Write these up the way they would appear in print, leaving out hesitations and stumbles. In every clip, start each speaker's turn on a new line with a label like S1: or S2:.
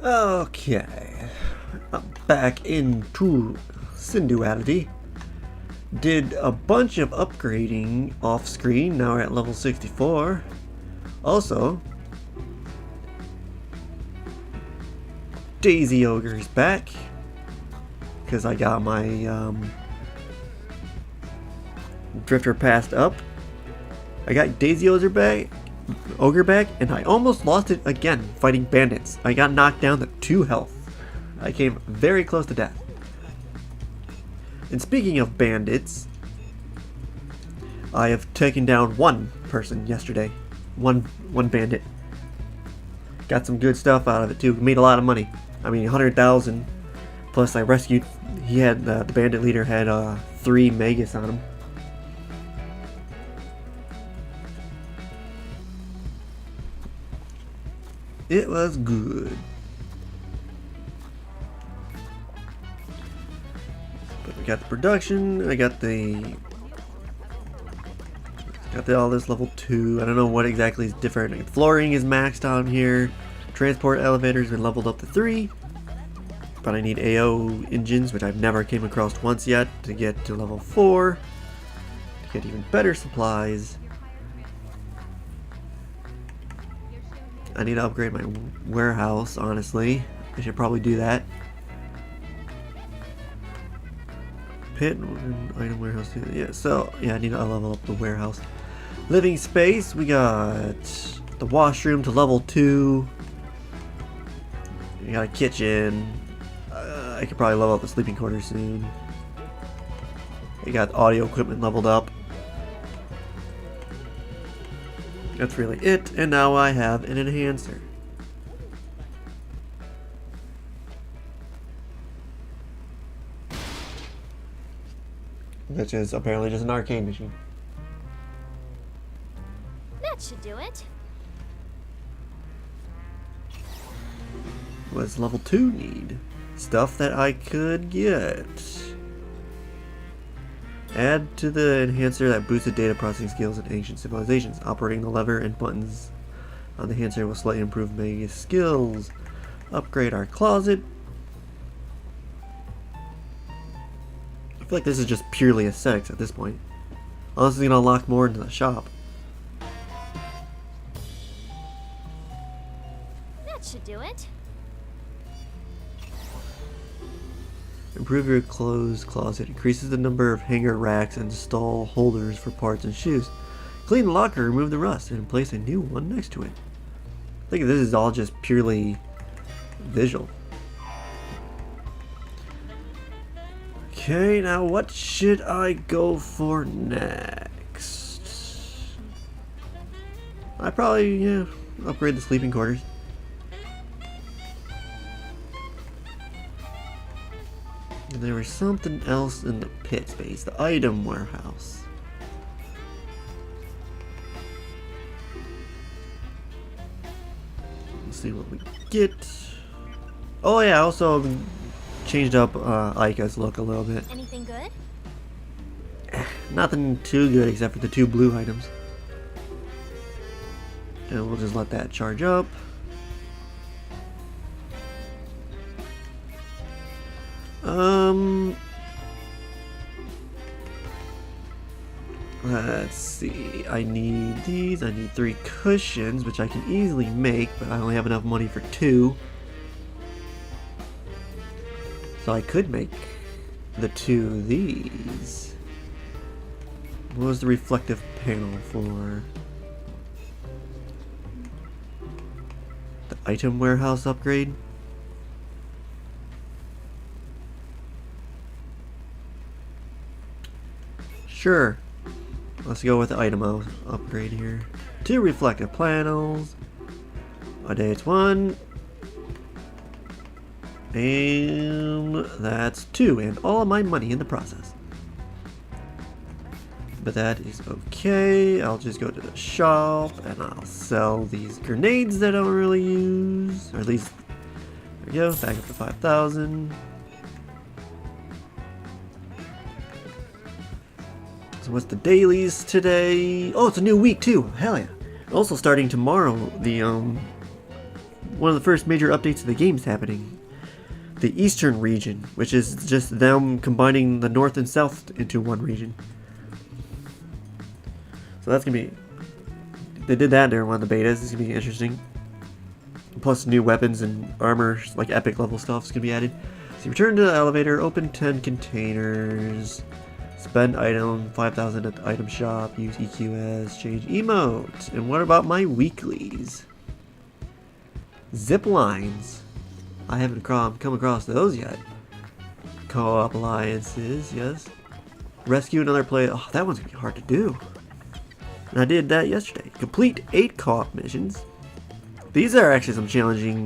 S1: Okay, back into Synduality. Did a bunch of upgrading off screen, now we're at level 64. Also, Daisy Ogre's back, because I got my Drifter passed up. I got Daisy Ogre back, and I almost lost it again fighting bandits. I got knocked down to 2 health. I came very close to death. And speaking of bandits, I have taken down one person yesterday. One bandit. Got some good stuff out of it too. Made a lot of money. I mean, 100,000. Plus, I rescued. He had the bandit leader had 3 Magus on him. It was good. But we got the production. I got all this level 2. I don't know what exactly is different. Flooring is maxed on here. Transport elevators been leveled up to 3. But I need AO engines, which I've never came across once yet, to get to level 4. To get even better supplies. I need to upgrade my warehouse, honestly. I should probably do that. Pit, item warehouse. Yeah, so, yeah, I need to level up the warehouse. Living space, we got the washroom to level 2. We got a kitchen. I could probably level up the sleeping quarters soon. We got audio equipment leveled up. That's really it, and now I have an enhancer. Which is apparently just an arcade machine.
S2: That should do it.
S1: What does level 2 need? Stuff that I could get. Add to the enhancer that boosted data processing skills in ancient civilizations. Operating the lever and buttons on the enhancer will slightly improve Magus skills. Upgrade our closet. I feel like this is just purely aesthetics at this point. Unless it's going to unlock more into the shop.
S2: That should do it.
S1: Improve your clothes closet. Increases the number of hanger racks and stall holders for parts and shoes. Clean the locker, remove the rust, and place a new one next to it. I think this is all just purely visual. Okay, now what should I go for next? I probably, upgrade the sleeping quarters. And there was something else in the pit space, the item warehouse. Let's see what we get. Oh yeah, I also changed up Aika's look a little bit.
S2: Anything good?
S1: Nothing too good except for the 2 blue items. And we'll just let that charge up. Let's see. I need these. I need 3 cushions, which I can easily make, but I only have enough money for 2. So I could make the 2 of these. What was the reflective panel for? The item warehouse upgrade? Sure. Let's go with the item upgrade here. 2 reflective panels. A day it's 1. And that's 2. And all of my money in the process. But that is okay. I'll just go to the shop and I'll sell these grenades that I don't really use. Or at least, there we go. Back up to 5,000. What's the dailies today? Oh, it's a new week too. Hell yeah. Also starting tomorrow, the one of the first major updates to the game is happening. The Eastern region, which is just them combining the North and South into one region. So that's gonna be... They did that during one of the betas. It's gonna be interesting. Plus new weapons and armor, like epic level stuff, is gonna be added. So you return to the elevator, open 10 containers, spend item 5,000 at the item shop, use EQS, change emote. And what about my weeklies? Zip lines. I haven't come across those yet. Co-op alliances, yes. Rescue another player. Oh, that one's gonna be hard to do. And I did that yesterday. Complete 8 co-op missions. These are actually some challenging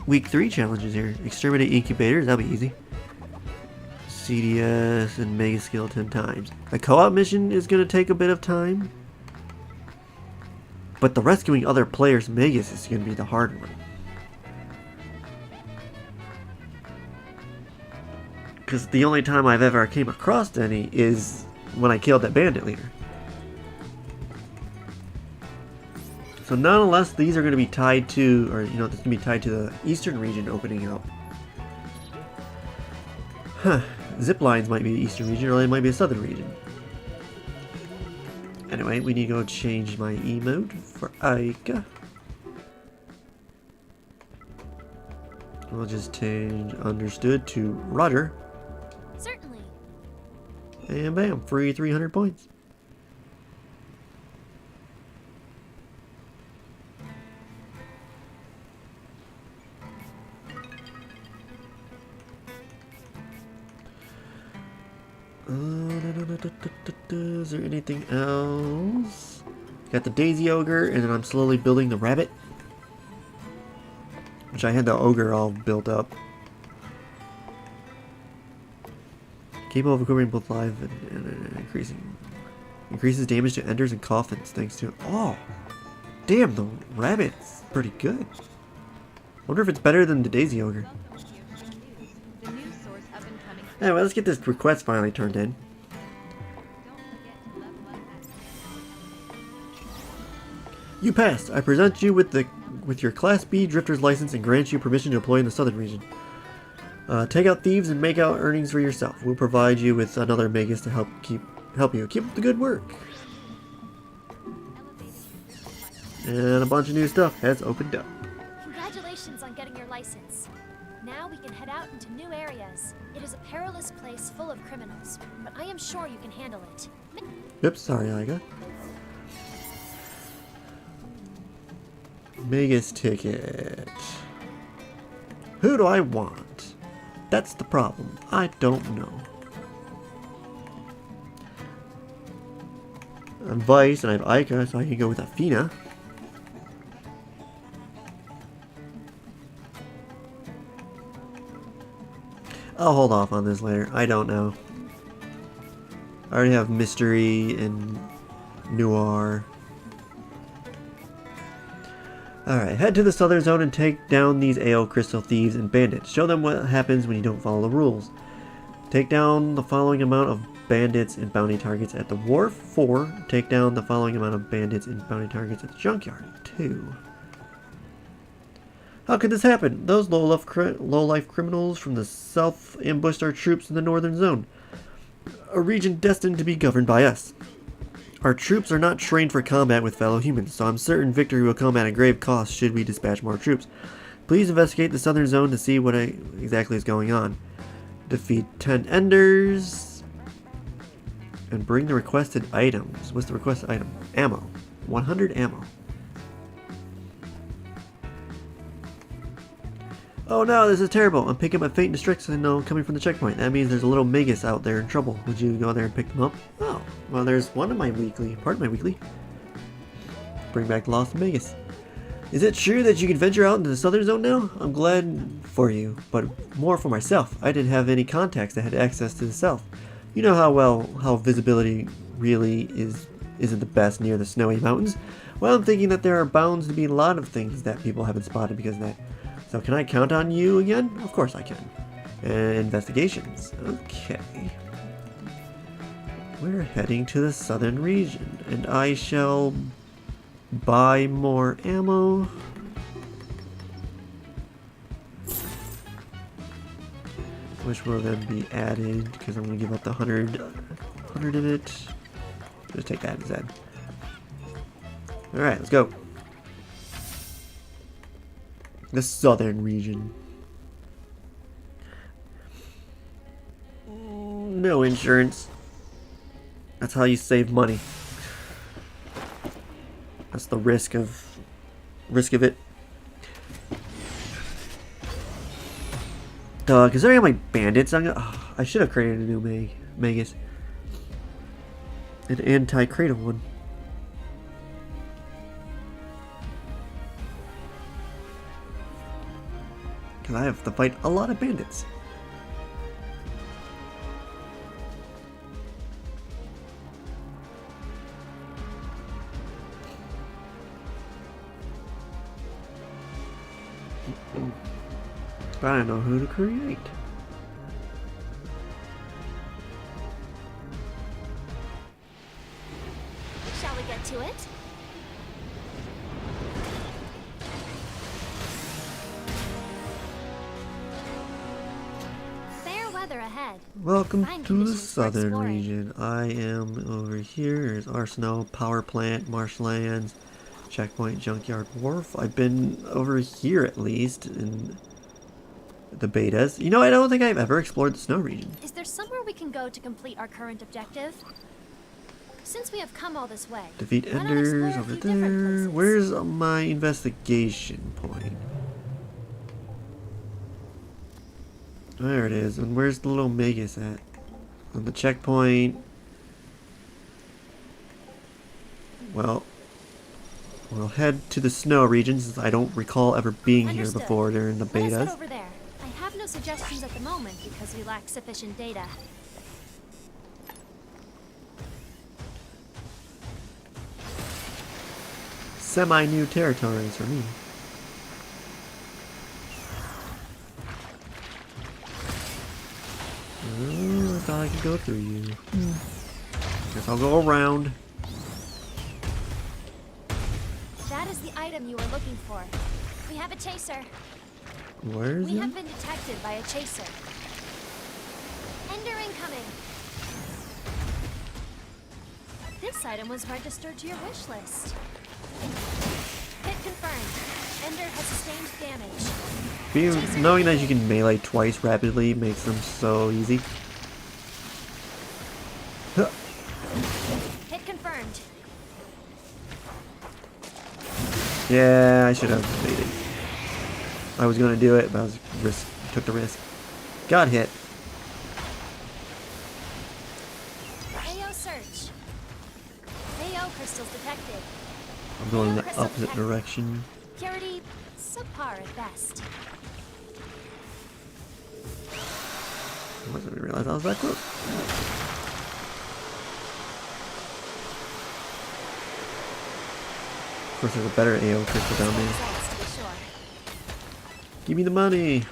S1: week 3 challenges here. Exterminate incubators, that'll be easy. CDS and Mega Skill 10 times. The co-op mission is gonna take a bit of time. But the rescuing other players' Magus is gonna be the hard one. Because the only time I've ever came across any is when I killed that bandit leader. So nonetheless, these are going to be tied to, or this is going to be tied to the Eastern region opening up. Huh. Zip lines might be the Eastern region, or they might be the Southern region. Anyway, we need to go change my emote for Aika. We'll just change understood to Roger.
S2: Certainly.
S1: And bam, free 300 points. Is there anything else? Got the Daisy Ogre, and then I'm slowly building the rabbit. Which I had the ogre all built up. Capable of equipping both live and increasing. Increases damage to enders and coffins thanks to... Oh! Damn, the rabbit's pretty good. Wonder if it's better than the Daisy Ogre. Anyway, let's get this request finally turned in. You passed. I present you with your Class B Drifter's license and grant you permission to deploy in the Southern region. Take out thieves and make out earnings for yourself. We'll provide you with another Magus to help you keep up the good work. And a bunch of new stuff has opened up.
S2: Congratulations on getting your license. Now we can head out into new areas. It is a perilous place full of criminals, but I am sure you can handle it.
S1: Oops, sorry, Iga. Magus ticket. Who do I want? That's the problem. I don't know. I'm Vice and I have Ica, so I can go with Athena. I'll hold off on this later. I don't know. I already have Mystery and Noir. Alright, head to the Southern Zone and take down these AO Crystal Thieves and Bandits. Show them what happens when you don't follow the rules. Take down the following amount of bandits and bounty targets at the wharf. 4. Take down the following amount of bandits and bounty targets at the junkyard. 2. How could this happen? Those low-life criminals from the south ambushed our troops in the Northern Zone. A region destined to be governed by us. Our troops are not trained for combat with fellow humans, so I'm certain victory will come at a grave cost should we dispatch more troops. Please investigate the Southern Zone to see what exactly is going on. Defeat 10 Enders. And bring the requested items. What's the requested item? Ammo. 100 ammo. Oh no, this is terrible. I'm picking up a faint distress signal coming from the checkpoint. That means there's a little Magus out there in trouble. Would you go there and pick them up? Oh, well there's one of my weekly. Part of my weekly. Bring back the lost Magus. Is it true that you can venture out into the Southern Zone now? I'm glad for you, but more for myself. I didn't have any contacts that had access to the south. You know how visibility really isn't the best near the snowy mountains. Well, I'm thinking that there are bound to be a lot of things that people haven't spotted because of that. So can I count on you again? Of course I can. And investigations. Okay. We're heading to the southern region, and I shall buy more ammo. Which will then be added because I'm going to give up the 100 of it. Just take that instead. Alright, let's go. The southern region. No insurance. That's how you save money. That's the risk of it. Considering how many bandits I should have created a new Magus. An anti-cradle one. Because I have to fight a lot of bandits. But I don't know who to create.
S2: Shall we get to it? Fair weather ahead.
S1: Welcome
S2: Fine
S1: to the
S2: conditions for
S1: southern
S2: exploring.
S1: region. I am over here. There's arsenal, power plant, marshlands, checkpoint, junkyard, wharf. I've been over here at least in the betas. You know, I don't think I've ever explored the snow region.
S2: Is there somewhere we can go to complete our current objective? Since we have come all this way,
S1: Defeat
S2: why not explore
S1: Enders
S2: a
S1: over
S2: few different
S1: there.
S2: places?
S1: Where's my investigation point? There it is. And where's the little Magus at? On the checkpoint. Well, we'll head to the snow region since I don't recall ever being here
S2: Understood.
S1: before during the
S2: Let us head
S1: betas.
S2: over there. I have no suggestions at the moment because we lack sufficient data.
S1: Semi-new territories for me. Oh, I thought I could go through you. Guess I'll go around.
S2: That is the item you were looking for. We have a chaser.
S1: Where is
S2: We
S1: it?
S2: have been detected by a chaser. Ender incoming. This item was registered to your wish list. Hit confirmed. Ender has sustained damage.
S1: Knowing that you can melee twice rapidly makes them so easy. Huh.
S2: Hit confirmed.
S1: Yeah, I should have made it. I was gonna do it, but I was took the risk. Got hit.
S2: AO search. AO crystals detected.
S1: I'm going in the opposite direction.
S2: Purity, subpar at best.
S1: I wasn't even realize I was that close. Of course, there's a better AO crystal down there.
S2: Results, to be sure.
S1: Give me the money.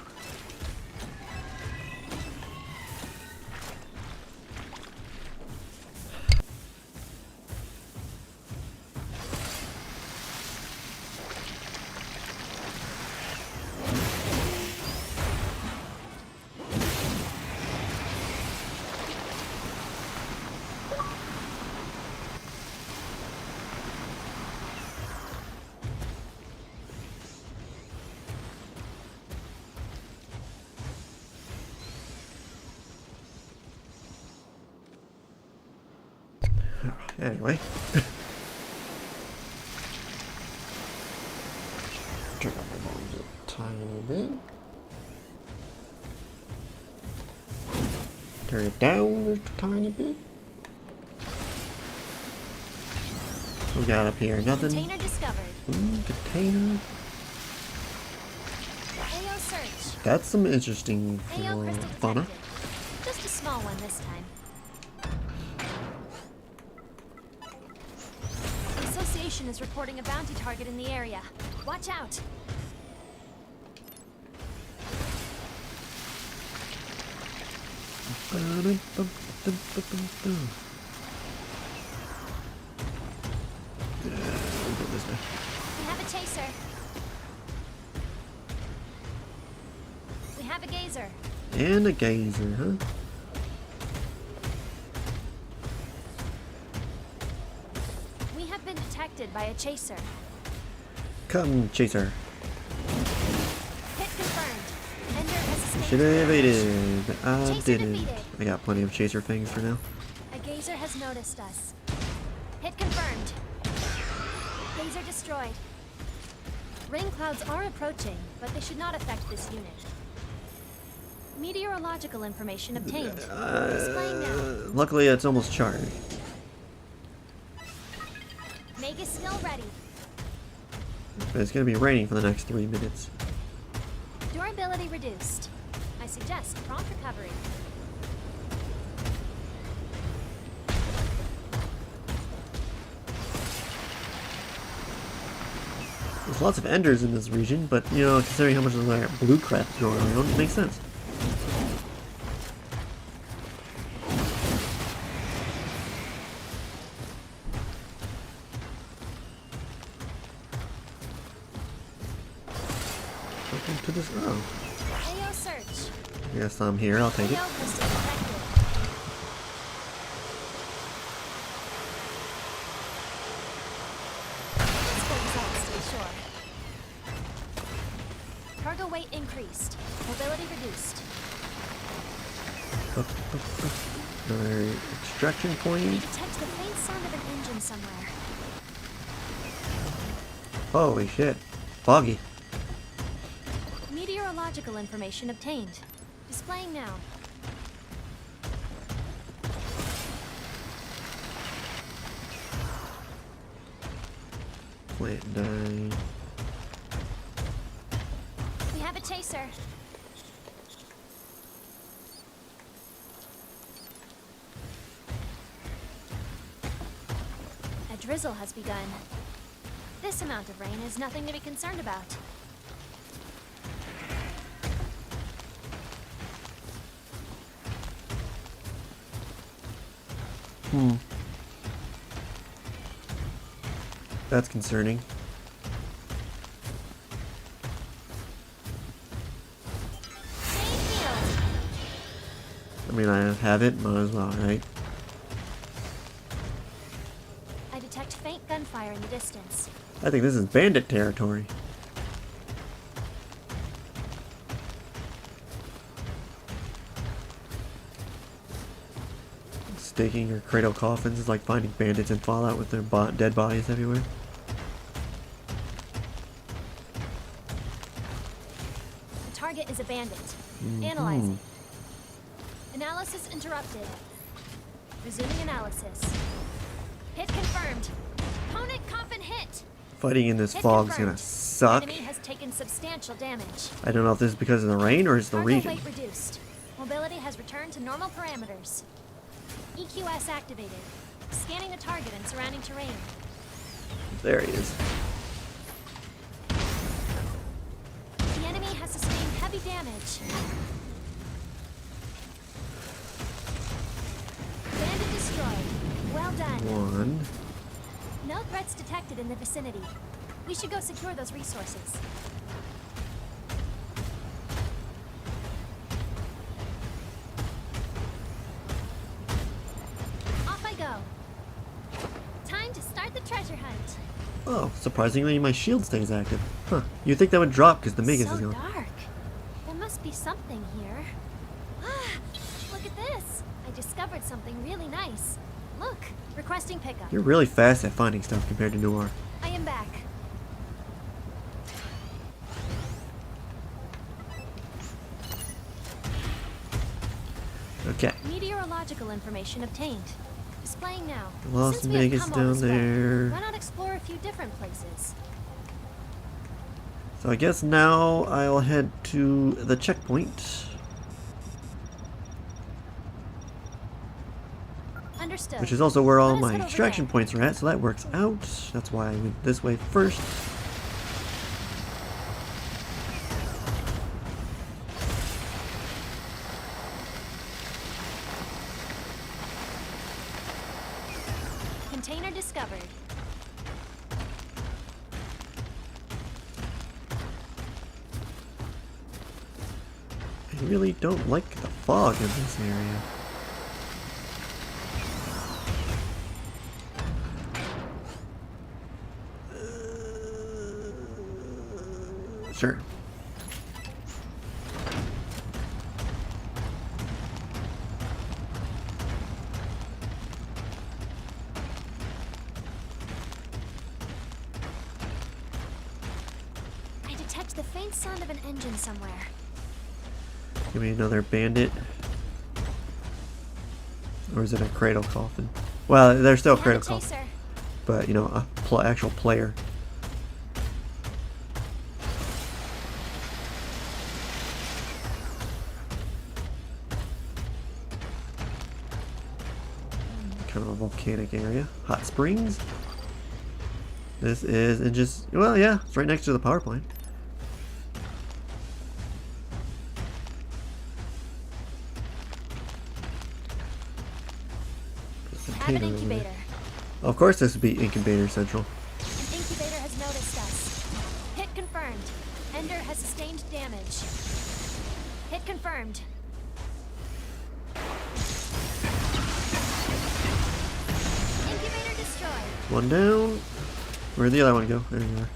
S1: Anyway. Turn up my volume a tiny bit. Turn it down just a tiny bit. We got up here? Nothing.
S2: Container discovered.
S1: Container.
S2: AO search.
S1: That's some interesting
S2: AO crystal
S1: fauna.
S2: detected. Just a small one this time. The association is reporting a bounty target in the area. Watch out.
S1: this way.
S2: We have a chaser. We have a gazer.
S1: And a gazer, huh?
S2: We have been detected by a chaser.
S1: Come, chaser.
S2: Hit confirmed. Ender has escaped.
S1: Should have evaded. I
S2: Chaser
S1: didn't.
S2: defeated.
S1: I got plenty of chaser things for now.
S2: A gazer has noticed us. Hit confirmed. Gazer destroyed. Rain clouds are approaching, but they should not affect this unit. Meteorological information obtained. Displaying now.
S1: Luckily, it's almost charged.
S2: Magus skill ready.
S1: But it's gonna be raining for the next 3 minutes.
S2: Durability reduced. I suggest prompt recovery.
S1: There's lots of enders in this region, but you know, considering how much of that blue crap going on, it makes sense. Welcome to this. Oh,
S2: AO search.
S1: yes, I'm here. I'll take it.
S2: AO posted detected. Visible results to be sure. Cargo weight increased. Mobility reduced.
S1: Another extraction
S2: We
S1: point.
S2: detect the faint sound of an engine somewhere.
S1: Holy shit. Foggy.
S2: Meteorological information obtained. Displaying now.
S1: Plant die.
S2: We have a chaser. A drizzle has begun. This amount of rain is nothing to be concerned about.
S1: That's concerning.
S2: Main field.
S1: I mean, I have it, might as well, right?
S2: I detect faint gunfire in the distance.
S1: I think this is bandit territory. Staking your cradle coffins is like finding bandits in Fallout with their dead bodies everywhere.
S2: The target is a bandit. Analyzing. Analysis interrupted. Resuming analysis. Hit confirmed. Opponent coffin hit.
S1: Fighting in this
S2: Hit
S1: fog is gonna
S2: confirmed.
S1: suck.
S2: Enemy has taken substantial damage.
S1: I don't know if this is because of the rain or it's the
S2: Cargo
S1: region.
S2: weight reduced. Mobility has returned to normal parameters. EQS activated. Scanning the target and surrounding terrain.
S1: There he is.
S2: The enemy has sustained heavy damage. Bandit destroyed. Well done.
S1: One.
S2: No threats detected in the vicinity. We should go secure those resources. Off I go. Time to start the treasure hunt.
S1: Oh, surprisingly, my shield stays active. Huh. You'd think that would drop because the Magus
S2: So
S1: is gone.
S2: dark. There must be something here. Ah, look at this. I discovered something really nice. Look, requesting pickup.
S1: You're really fast at finding stuff compared to Noir.
S2: I am back.
S1: Okay.
S2: Meteorological information obtained. Displaying now.
S1: Lost
S2: Since we have
S1: Magus
S2: come all
S1: down
S2: this way,
S1: there.
S2: why not explore a few different places?
S1: So I guess now I'll head to the checkpoint,
S2: Understood.
S1: which is also where all
S2: Let us
S1: my
S2: head over
S1: extraction
S2: there.
S1: points are at, so that works out. That's why I went this way first.
S2: Container discovered.
S1: I really don't like the fog in this area. Sure.
S2: I detect the faint sound of an engine somewhere.
S1: Give me another bandit. Or is it a cradle coffin? Well, there's still a cradle coffin. But, you know, a actual player. Kind of a volcanic area. Hot springs. This is, and just, well, yeah, it's right next to the power plant.
S2: Have an incubator.
S1: Of course this would be incubator central.
S2: An incubator has noticed us. Hit confirmed. Ender has sustained damage. Hit confirmed. Incubator destroyed.
S1: One down. Where'd the other one go? There you are.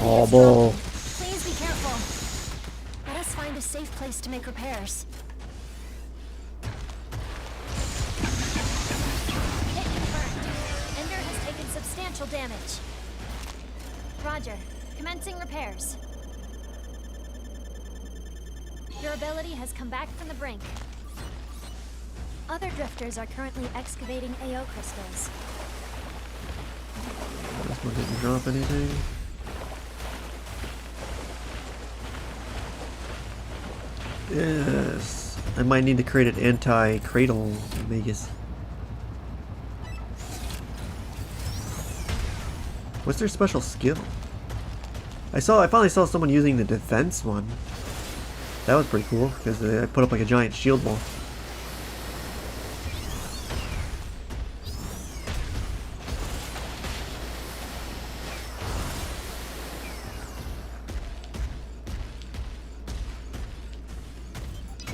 S2: Oh,
S1: bull.
S2: Please be careful. Let us find a safe place to make repairs. Hit confirmed. Ender has taken substantial damage. Roger. Commencing repairs. Your ability has come back from the brink. Other drifters are currently excavating AO crystals.
S1: This one didn't drop anything. Yes. I might need to create an anti-cradle Magus. What's their special skill? I finally saw someone using the defense one. That was pretty cool because I put up like a giant shield wall.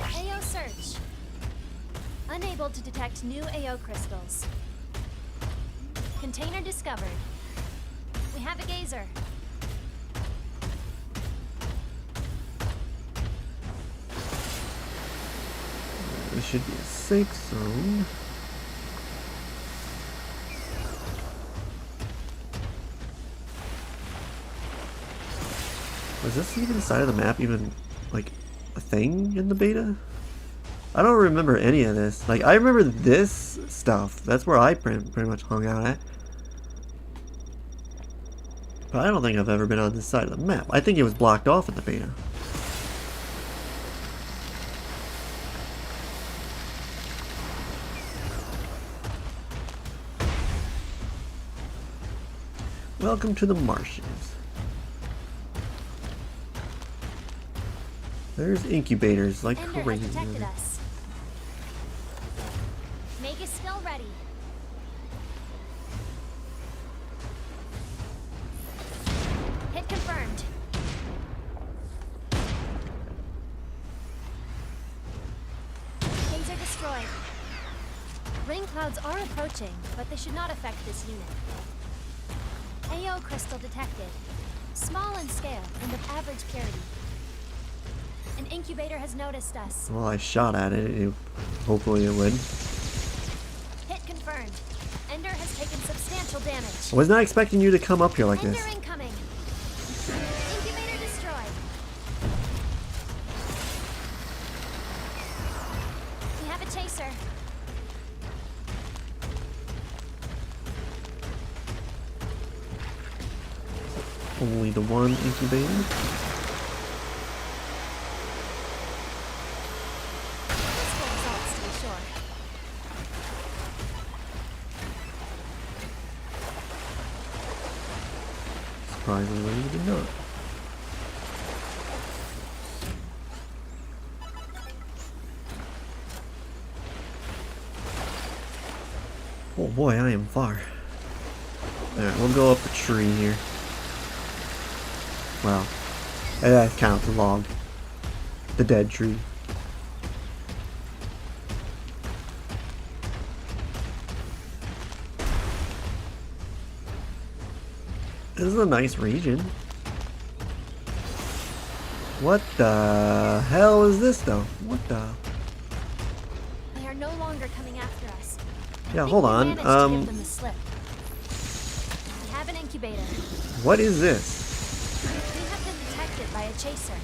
S2: AO search. Unable to detect new AO crystals. Container discovered. We have a gazer.
S1: This should be a safe zone. Was this even side of the map even like a thing in the beta? I don't remember any of this. Like, I remember this stuff. That's where I pretty much hung out at. But I don't think I've ever been on this side of the map. I think it was blocked off in the beta. Welcome to the Martians. There's incubators like
S2: Ender
S1: crazy.
S2: has detected us. Magus still ready. Hit confirmed. Gazer destroyed. Ring clouds are approaching, but they should not affect this unit. AO crystal detected. Small in scale and of average purity. An incubator has noticed us.
S1: Well, I shot at it. Hopefully it would.
S2: Hit confirmed. Ender has taken substantial damage.
S1: I was not expecting you to come up here like
S2: Ender
S1: this.
S2: incoming. Incubator destroyed. We have a chaser.
S1: Only the one incubator.
S2: Useful results to be sure.
S1: Surprisingly, you did not. Oh boy, I am far. Alright, we'll go up the tree here. Well, that counts a log. the dead tree. This is a nice region. What the hell is this though? What the?
S2: They are no longer coming after us.
S1: Yeah,
S2: I
S1: hold
S2: think we
S1: on.
S2: managed to give them the slip. We have an incubator.
S1: What is this?
S2: We have been detected by a chaser.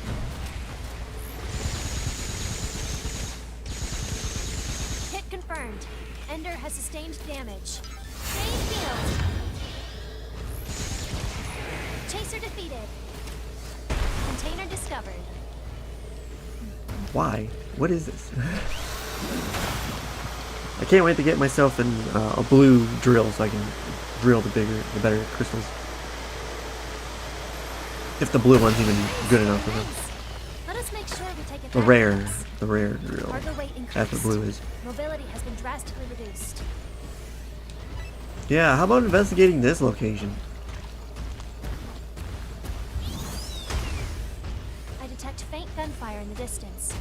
S2: Hit confirmed. Ender has sustained damage. Drain field. Chaser defeated. Container discovered.
S1: Why? What is this? I can't wait to get myself in a blue drill so I can drill the better crystals. If the blue one's even good enough for them.
S2: Let us make sure we take
S1: The rare drill.
S2: Cargo weight increased.
S1: That's what blue is.
S2: Mobility has been drastically reduced.
S1: Yeah, how about investigating this location?
S2: I detect faint gunfire in the distance.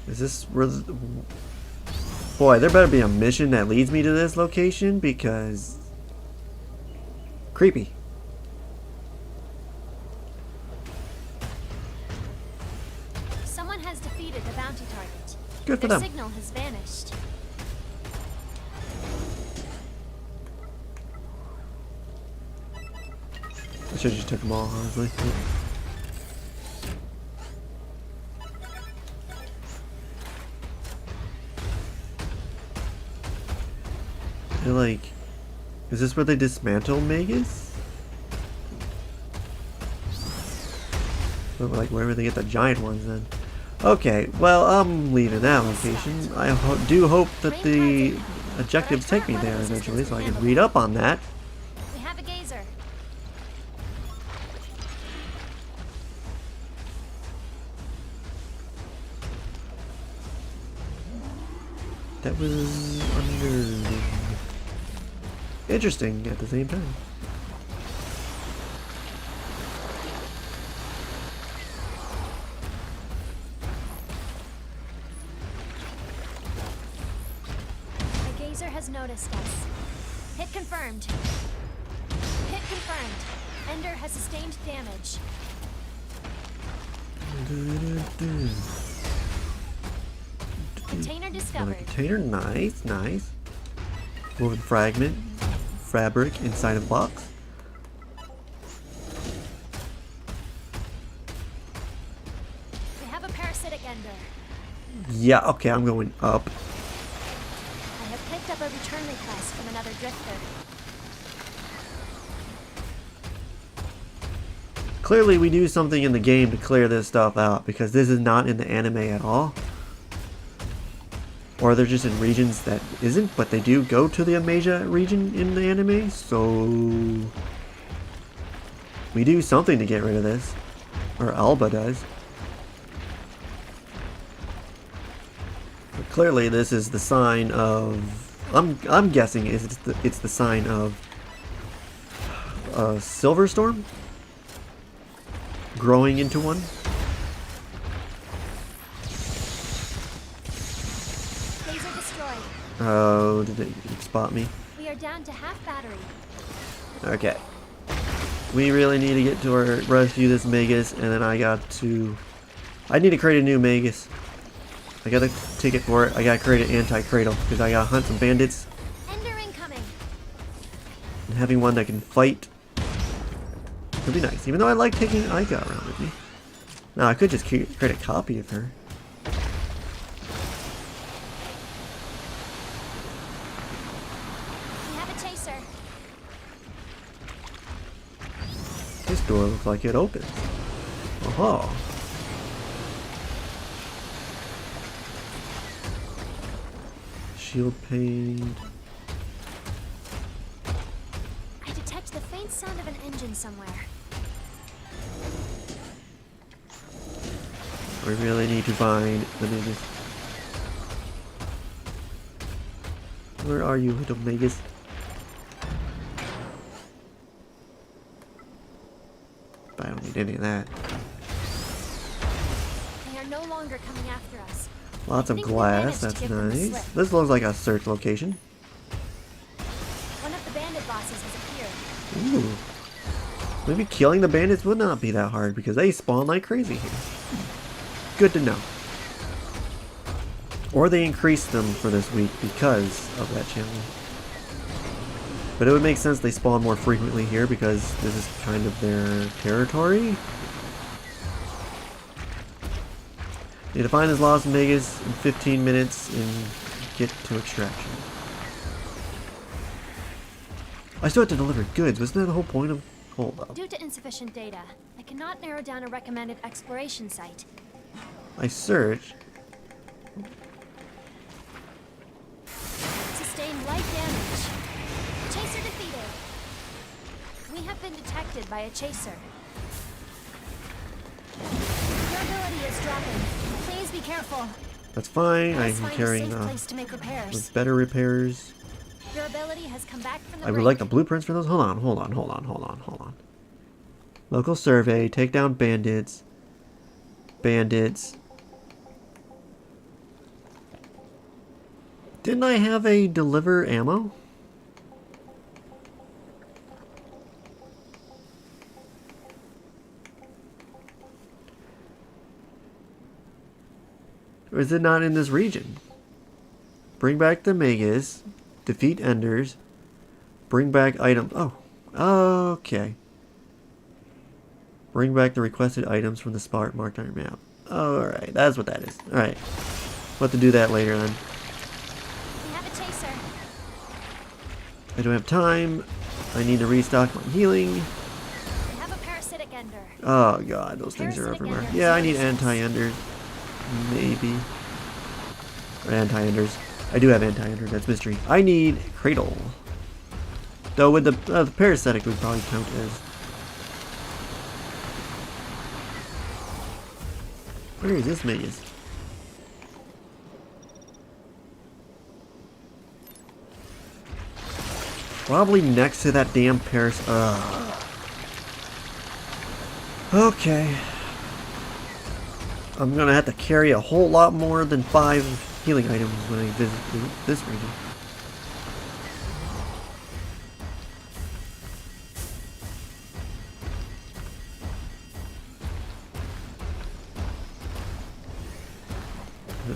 S1: Is this where boy, there better be a mission that leads me to this location because creepy.
S2: Someone has defeated the bounty target.
S1: Good for
S2: Their
S1: them.
S2: signal has vanished.
S1: I should have just took them all, honestly. They're like, is this where they dismantle Magus? Or like wherever they get the giant ones then. Okay, well I'm leaving that location. I do hope that the objectives take me there eventually so I can read up on that.
S2: We have a gazer.
S1: That was under... interesting at the same time.
S2: The gazer has noticed us. Hit confirmed. Hit confirmed. Ender has sustained damage. Container
S1: Another
S2: discovered.
S1: container, nice, nice. Woven fragment, fabric inside of box.
S2: We have a parasitic Ender.
S1: Yeah, okay, I'm going up.
S2: I have picked up a return request from another drifter.
S1: Clearly we do something in the game to clear this stuff out because this is not in the anime at all. Or they're just in regions that isn't, but they do go to the Amasia region in the anime, so we do something to get rid of this. Or Alba does. But clearly this is the sign of... I'm guessing it's the sign of a Silver Storm growing into one.
S2: Laser destroyed.
S1: Oh, did it spot me?
S2: We are down to half battery.
S1: Okay. We really need to get to our rescue this Magus, and then I need to create a new Magus. I got a ticket for it. I gotta create an anti-cradle because I gotta hunt some bandits.
S2: Ender incoming.
S1: And having one that can fight would be nice. Even though I like taking Aika around with me. Now I could just create a copy of her.
S2: We have a chaser.
S1: This door looks like it opens. Oh. Shield paint.
S2: I detect the faint sound of an engine somewhere.
S1: We really need to find the Magus. Where are you, little Magus? But I don't need any of that.
S2: are no longer coming after us.
S1: Lots
S2: I
S1: of
S2: think we
S1: glass,
S2: managed to
S1: that's
S2: give them the
S1: nice.
S2: slip.
S1: This looks like a search location.
S2: One of the bandit bosses has appeared.
S1: Ooh. Maybe killing the bandits would not be that hard because they spawn like crazy here. Good to know. Or they increased them for this week because of that challenge. But it would make sense they spawn more frequently here because this is kind of their territory. Need to find this lost Magus in 15 minutes and get to extraction. I still have to deliver goods. Wasn't that the whole point of... Hold up.
S2: Due to insufficient data, I cannot narrow down a recommended exploration site.
S1: I searched.
S2: Sustained light damage. Chaser defeated. We have been detected by a chaser. Durability is dropping. Please be careful.
S1: That's fine.
S2: Let's
S1: I'm
S2: find
S1: carrying
S2: a safe place to make repairs.
S1: with better repairs.
S2: Durability has come back from the
S1: I would
S2: brink.
S1: like the blueprints for those. Hold on. Local survey. Take down bandits. Bandits. Didn't I have a deliver ammo? Or is it not in this region? Bring back the Magus. Defeat Enders. Bring back items. Oh. Okay. Bring back the requested items from the spot marked on your map. Alright, that's what that is. Alright. We'll have to do that later then.
S2: We have a chaser.
S1: I don't have time. I need to restock my healing.
S2: We have a parasitic ender.
S1: Oh god, those things are
S2: Parasitic
S1: everywhere.
S2: ender.
S1: Yeah, I need anti-enders. Maybe. Or anti-enders. I do have anti-ender, that's mystery. I need Cradle. Though with the parasitic would probably count as... Where is this Magus? Probably next to that damn Okay. I'm gonna have to carry a whole lot more than 5 healing items when I visit this region.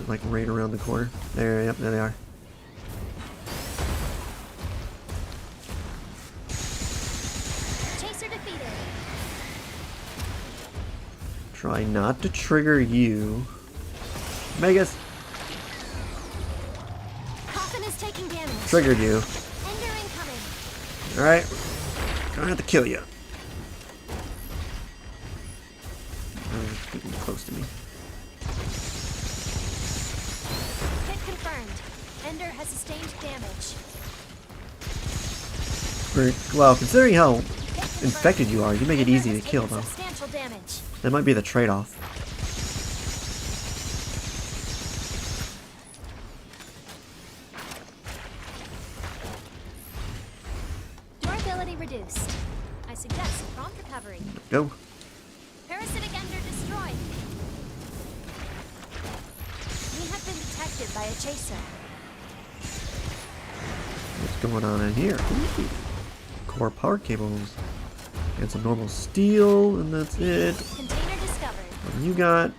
S1: Like right around the corner. There, yep, there they are.
S2: Chaser defeated.
S1: Try not to trigger you. Magus!
S2: Coffin is taking damage.
S1: Triggered you.
S2: Ender incoming.
S1: Alright. Gonna have to kill you. Oh, getting close to me.
S2: Hit confirmed. Ender has sustained damage.
S1: Well, considering how
S2: Hit confirmed.
S1: infected you are, you make it
S2: Ender
S1: easy to
S2: has
S1: kill,
S2: taken
S1: though.
S2: Substantial damage.
S1: That might be the trade-off.
S2: Durability reduced. I suggest prompt recovery.
S1: Go.
S2: Parasitic ender destroyed. We have been detected by a chaser.
S1: What's going on in here? Ooh. Core power cables. And some normal steel, and that's it.
S2: Container discovered.
S1: What you got?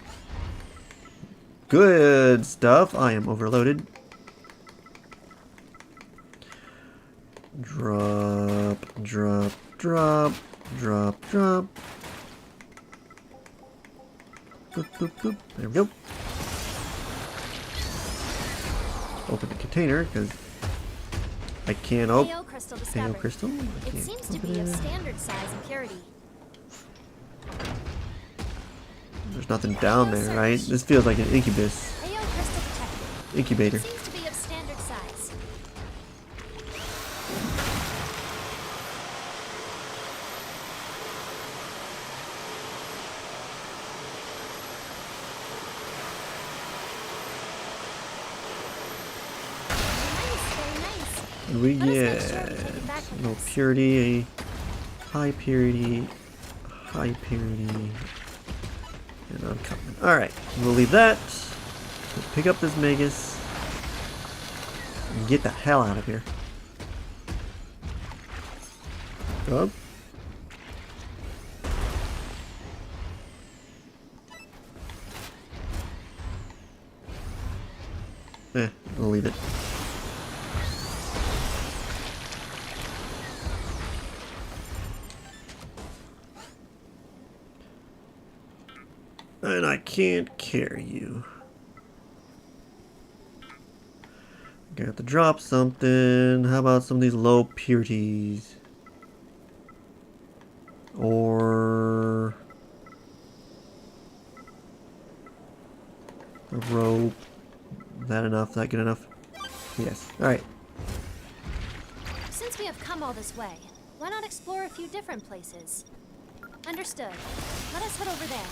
S1: Good stuff. I am overloaded. Drop, drop, drop, drop, drop. Boop, boop, boop. There we go. Open the container, because I can't open.
S2: AO crystal discovered.
S1: AO crystal? I
S2: It
S1: can't
S2: seems to
S1: open
S2: be of
S1: it.
S2: standard size and purity.
S1: There's nothing down there, right? This feels like an incubus.
S2: AO crystal detected.
S1: Incubator.
S2: It seems to be of standard size. Nice, very nice.
S1: We
S2: Let us make
S1: get
S2: sure to take it back with
S1: no
S2: us.
S1: purity, high purity, high purity, And I'm coming. Alright, we'll leave that. We'll pick up this Magus. And get the hell out of here. Go up. We'll leave it. And I can't carry you. Gonna have to drop something. How about some of these low purities? Or a rope. Is that enough? Is that good enough? Yes. Alright.
S2: Since we have come all this way, why not explore a few different places? Understood. Let us head over there.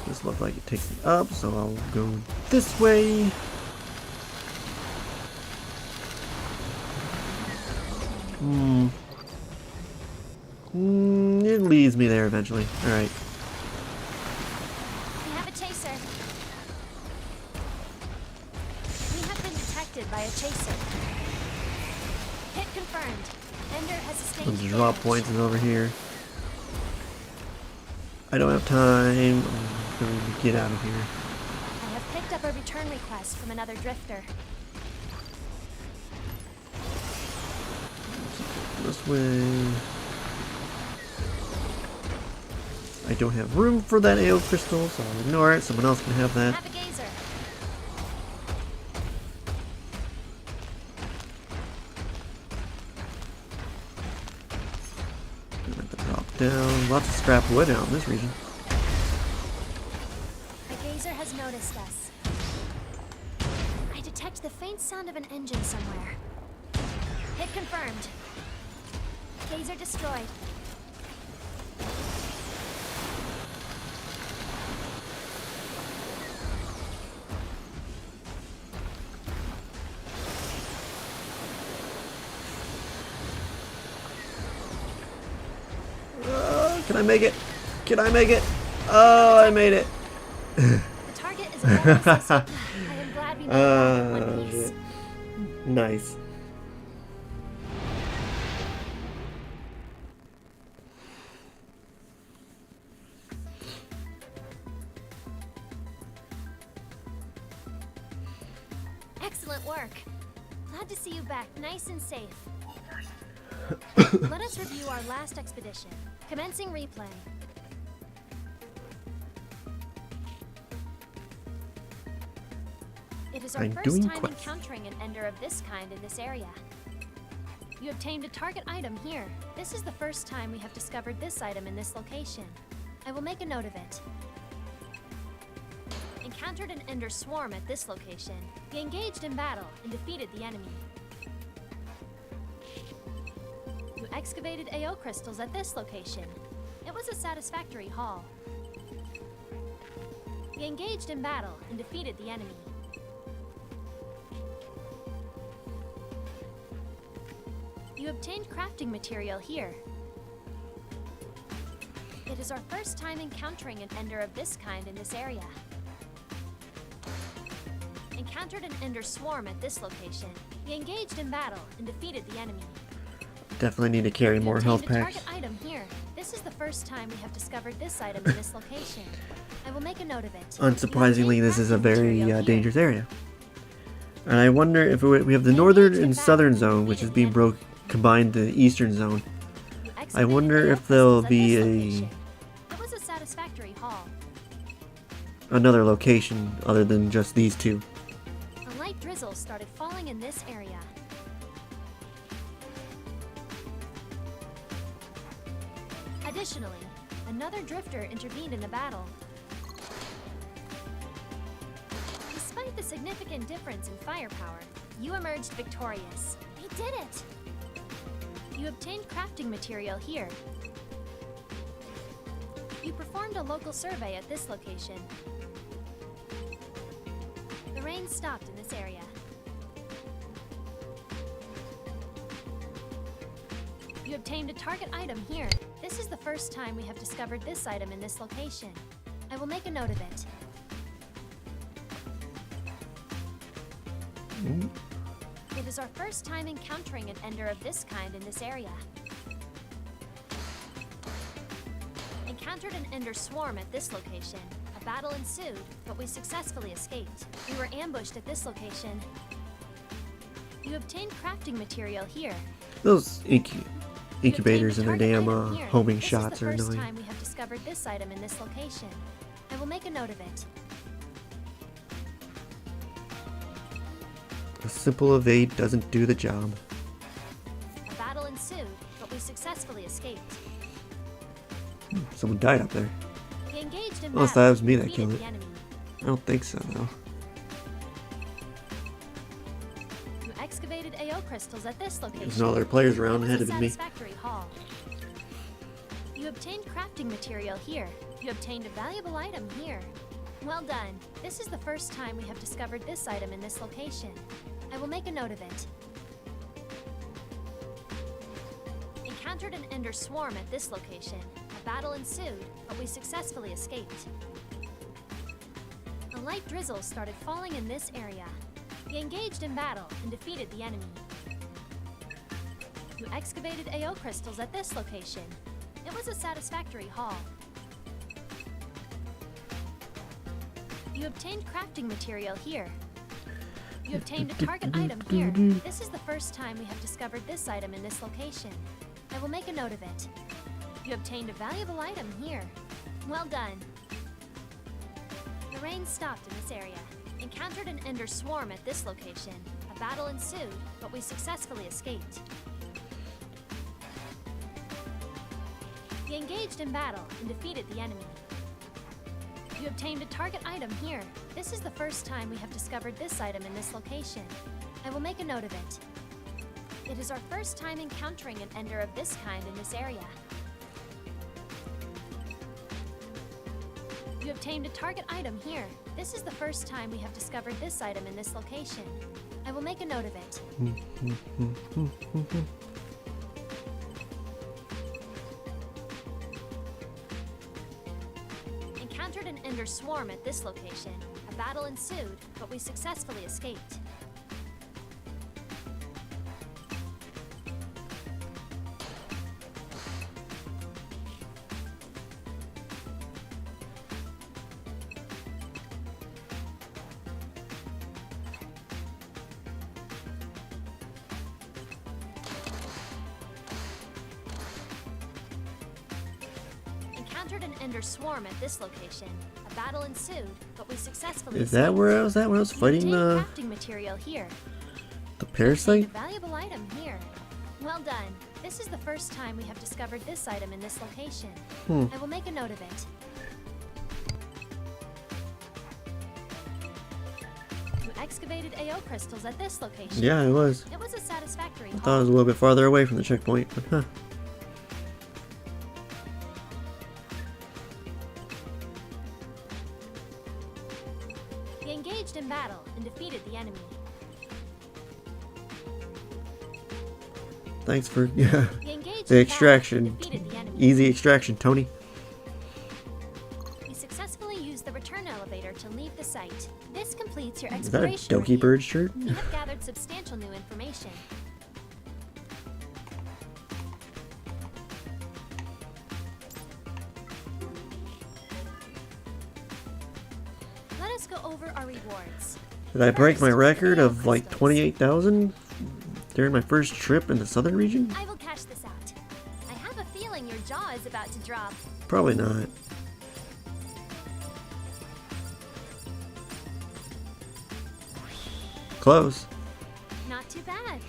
S1: This looks like it takes me up, so I'll go this way. It leads me there eventually. Alright.
S2: We have a chaser. We have been detected by a chaser. Hit confirmed. Ender has sustained
S1: Some drop points is over here. I don't have time. I'm going to get out of here.
S2: I have picked up a return request from another drifter.
S1: This way. I don't have room for that AO crystal, so I'll ignore it. Someone else can have that.
S2: Have a gazer.
S1: I'm going to drop down. Lots of scrap wood out in this region.
S2: A gazer has noticed us. I detect the faint sound of an engine somewhere. Hit confirmed. Gazer destroyed.
S1: Can I make it? Can I make it? Oh, I made it.
S2: The target is a rebel system. I am glad we made it in one piece.
S1: Nice.
S2: Excellent work. Glad to see you back, nice and safe. Let us review our last expedition. Commencing replay. It is our first time encountering an Ender of this kind in this area. You obtained a target item here. This is the first time we have discovered this item in this location. I will make a note of it. Encountered an Ender swarm at this location. We engaged in battle and defeated the enemy. You excavated AO crystals at this location. It was a satisfactory haul. We engaged in battle and defeated the enemy. You obtained crafting material here. It is our first time encountering an Ender of this kind in this area. Encountered an Ender swarm at this location. We engaged in battle and defeated the enemy.
S1: Definitely need to carry more health packs.
S2: Target item here. This is the first time we have discovered this item in this location. I will make a note of it.
S1: Unsurprisingly, this is a very dangerous area. And I wonder if we have the northern and southern zone, which is being combined to the eastern zone. I wonder if there'll be
S2: It was a satisfactory haul.
S1: another location other than just these two.
S2: A light drizzle started falling in this area. Additionally, another drifter intervened in the battle. Despite the significant difference in firepower, you emerged victorious. We did it! You obtained crafting material here. You performed a local survey at this location. The rain stopped in this area. You You obtained a target item here. This is the first time we have discovered this item in this location. I will make a note of it. It is our first time encountering an ender of this kind in this area. Encountered an ender swarm at this location. A battle ensued, but we successfully escaped. We were ambushed at this location. You obtained crafting material here.
S1: Those incubators and their damn homing
S2: This
S1: shots
S2: is the
S1: are
S2: first
S1: annoying.
S2: time we have discovered this item in this location. I will make a note of it.
S1: A simple evade doesn't do the job.
S2: A battle ensued, but we successfully escaped.
S1: Someone died up there.
S2: We engaged in
S1: Unless
S2: battle
S1: that was me
S2: and
S1: that
S2: defeated
S1: killed
S2: the
S1: it.
S2: enemy.
S1: I don't think so, though.
S2: You excavated AO crystals at this location.
S1: There's no other players around
S2: It
S1: ahead
S2: was
S1: of
S2: a
S1: me.
S2: satisfactory haul. You obtained crafting material here. You obtained a valuable item here. Well done. This is the first time we have discovered this item in this location. I will make a note of it. Encountered an ender swarm at this location. A battle ensued, but we successfully escaped. A light drizzle started falling in this area. We engaged in battle and defeated the enemy. You excavated AO crystals at this location. It was a satisfactory haul. You obtained crafting material here. You obtained a target item here. This is the first time we have discovered this item in this location. I will make a note of it. You obtained a valuable item here. Well done. The rain stopped in this area. Encountered an ender swarm at this location. A battle ensued, but we successfully escaped. We engaged in battle and defeated the enemy. You obtained a target item here. This is the first time we have discovered this item in this location. I will make a note of it. It is our first time encountering an ender of this kind in this area. You obtained a target item here. This is the first time we have discovered this item in this location. I will make a note of it. Encountered an ender swarm at this location. A battle ensued, but we successfully escaped. Encountered an ender swarm at this location. A battle ensued, but we successfully
S1: Is that where I was at when I was fighting the
S2: crafting material here.
S1: parasite?
S2: A valuable item here. Well done. This is the first time we have discovered this item in this location. I will make a note of it. You excavated AO crystals at this location.
S1: Yeah, it was.
S2: It was a satisfactory
S1: I thought it
S2: haul.
S1: was a little bit farther away from the checkpoint, but huh.
S2: We engaged in battle and defeated the enemy.
S1: Thanks for
S2: We engaged
S1: the
S2: in
S1: extraction.
S2: battle and defeated the enemy.
S1: Easy extraction, Tony.
S2: We successfully used the return elevator to leave the site. This completes your
S1: Is that a
S2: exploration
S1: Doki
S2: review.
S1: Bird shirt?
S2: You have gathered substantial new information. Let us go over our rewards.
S1: Did I break my
S2: First,
S1: record
S2: AO
S1: of like
S2: crystals.
S1: 28,000 during my first trip in the southern region?
S2: I will cash this out. I have a feeling your jaw is about to drop.
S1: Probably not. Close.
S2: Not too bad.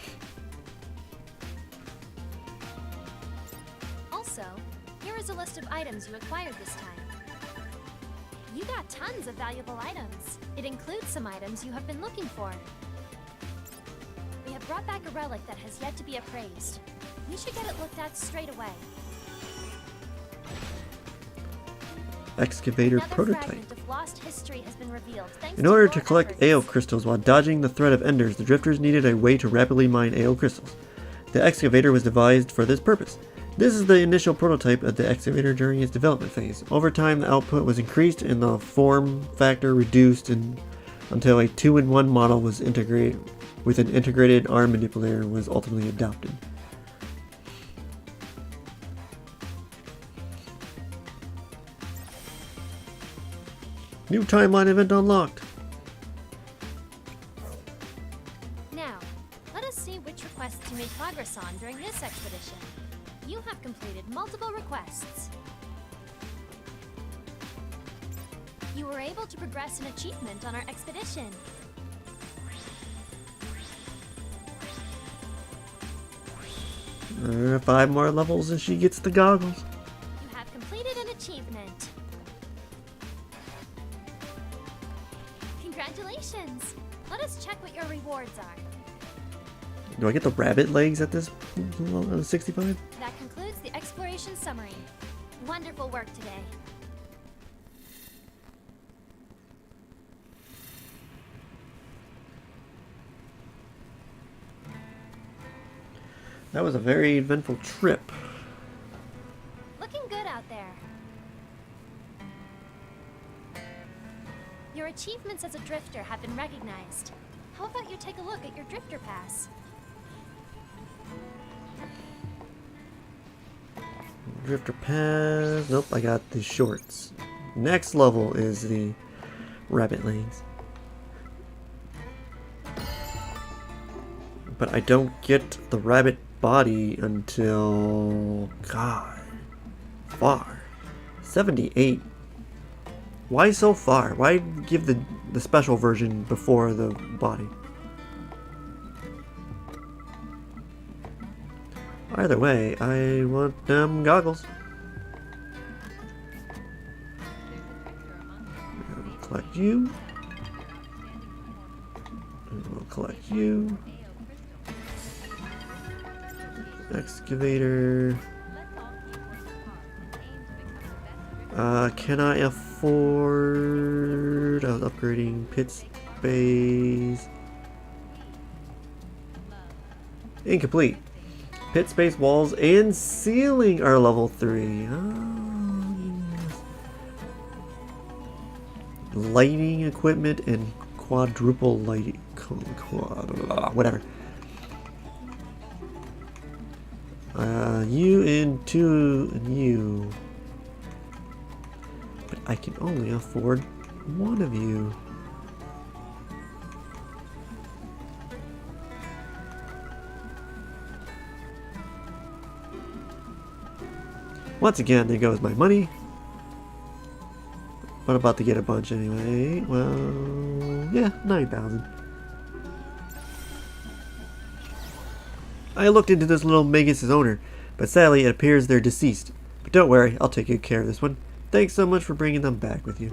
S2: Also, here is a list of items you acquired this time. You got tons of valuable items. It includes some items you have been looking for. We have brought back a relic that has yet to be appraised. We should get it looked at straight away.
S1: Excavator
S2: Another
S1: prototype.
S2: fragment of lost history has been revealed thanks
S1: In order
S2: your
S1: to collect
S2: efforts.
S1: AO crystals while dodging the threat of enders, the drifters needed a way to rapidly mine AO crystals. The excavator was devised for this purpose. This is the initial prototype of the excavator during its development phase. Over time, the output was increased and the form factor reduced until a 2-in-1 model was integrated with an integrated arm manipulator was ultimately adopted. New timeline event unlocked.
S2: Now, let us see which requests you made progress on during this expedition. You have completed multiple requests. You were able to progress an achievement on our expedition.
S1: 5 more levels and she gets the goggles.
S2: You have completed an achievement. Congratulations! Let us check what your rewards are.
S1: Do I get the rabbit legs at this 65?
S2: That concludes the exploration summary. Wonderful work today.
S1: That was a very eventful trip.
S2: Looking good out there. Your achievements as a drifter have been recognized. How about you take a look at your drifter pass?
S1: Drifter pass. Nope, I got the shorts. Next level is the rabbit legs. But I don't get the rabbit body until... God. Far. 78. Why so far? Why give the special version before the body? Either way, I want them goggles. I'll collect you. We'll collect you. Excavator. Can I afford... I was upgrading pit space. Incomplete. Pit space, walls, and ceiling are level 3. Oh, yes. Lighting equipment and quadruple lighting. Whatever. You and 2 and you. But I can only afford 1 of you. Once again, there goes my money. But I'm about to get a bunch anyway. Well, yeah, 9,000. I looked into this little Magus' owner, but sadly it appears they're deceased. But don't worry, I'll take good care of this one. Thanks so much for bringing them back with you.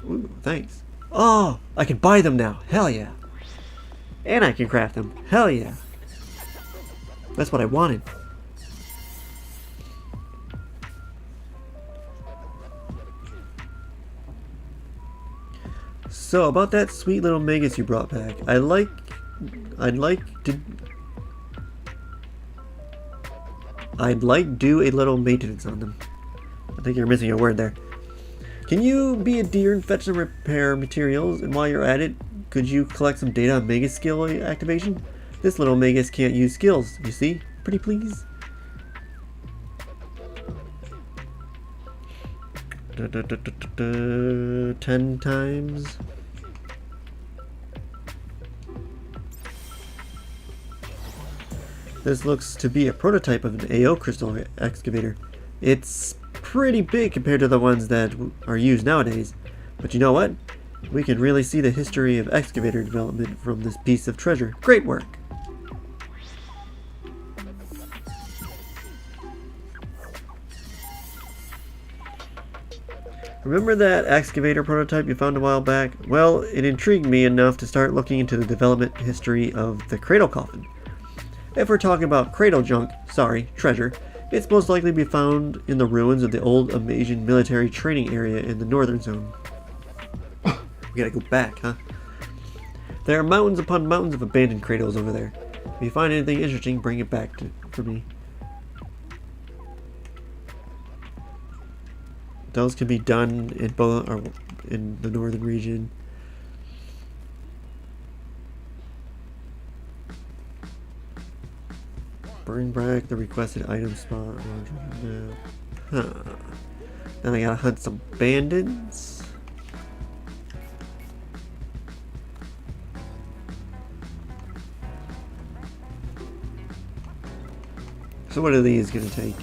S1: Ooh, thanks. Oh, I can buy them now. Hell yeah. And I can craft them. Hell yeah. That's what I wanted. So about that sweet little Magus you brought back, I'd like do a little maintenance on them. I think you're missing a word there. Can you be a deer and fetch some repair materials? And while you're at it, could you collect some data on Magus skill activation? This little Magus can't use skills, you see? Pretty please. 10 times. This looks to be a prototype of an AO crystal excavator. It's pretty big compared to the ones that are used nowadays. But you know what? We can really see the history of excavator development from this piece of treasure. Great work! Remember that excavator prototype you found a while back? Well, it intrigued me enough to start looking into the development history of the cradle coffin. If we're talking about cradle junk, sorry, treasure, it's most likely to be found in the ruins of the old Amasian military training area in the northern zone. We gotta go back, huh? There are mountains upon mountains of abandoned cradles over there. If you find anything interesting, bring it back for me. Those can be done in both or in the northern region. Bring back the requested item spot. Huh. Then I gotta hunt some bandits. So what are these gonna take?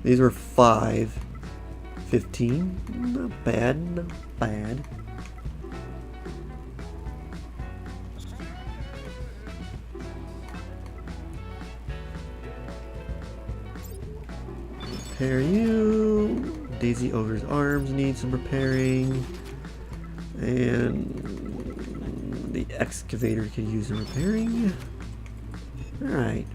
S1: These were 5. 15? Not bad, not bad. Repair you. Daisy Ogre's arms need some repairing. And the excavator could use some repairing. Alright.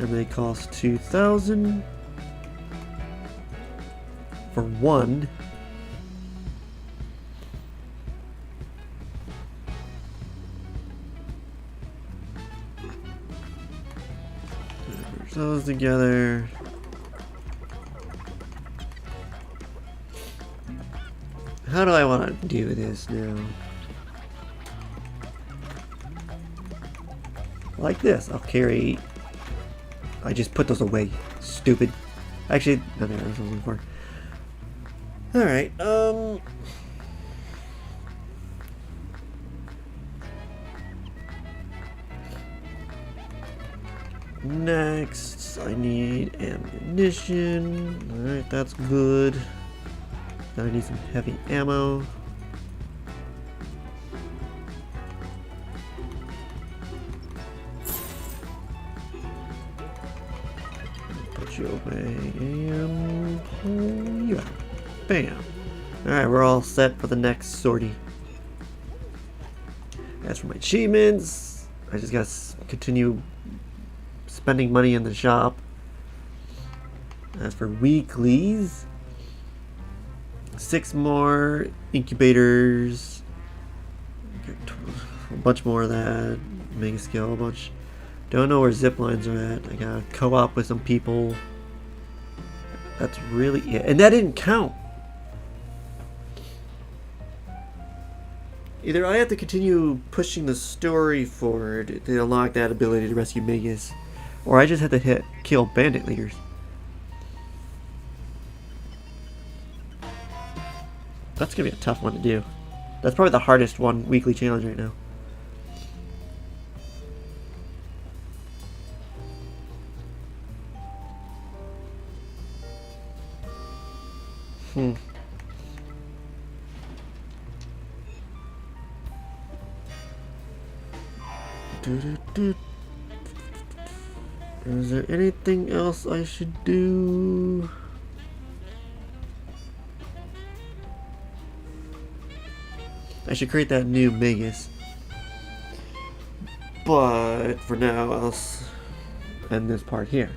S1: And they cost 2,000 for one. Merge those together. How do I want to do this now? Like this. I'll carry. I just put those away. Stupid. Actually, no, that's what I was looking for. Alright, next, I need ammunition. Alright, that's good. Then I need some heavy ammo. Put you away and pull you out. Bam. Alright, we're all set for the next sortie. As for my achievements, I just gotta continue spending money in the shop. As for weeklies, 6 more incubators, a bunch more of that, mega skill, a bunch. Don't know where zip lines are at. I gotta co-op with some people. That's really it. And that didn't count. Either I have to continue pushing the story forward to unlock that ability to rescue Magus, or I just have to kill bandit leaders. That's gonna be a tough one to do. That's probably the hardest weekly challenge right now. Is there anything else I should do? I should create that new Magus. But for now, I'll end this part here.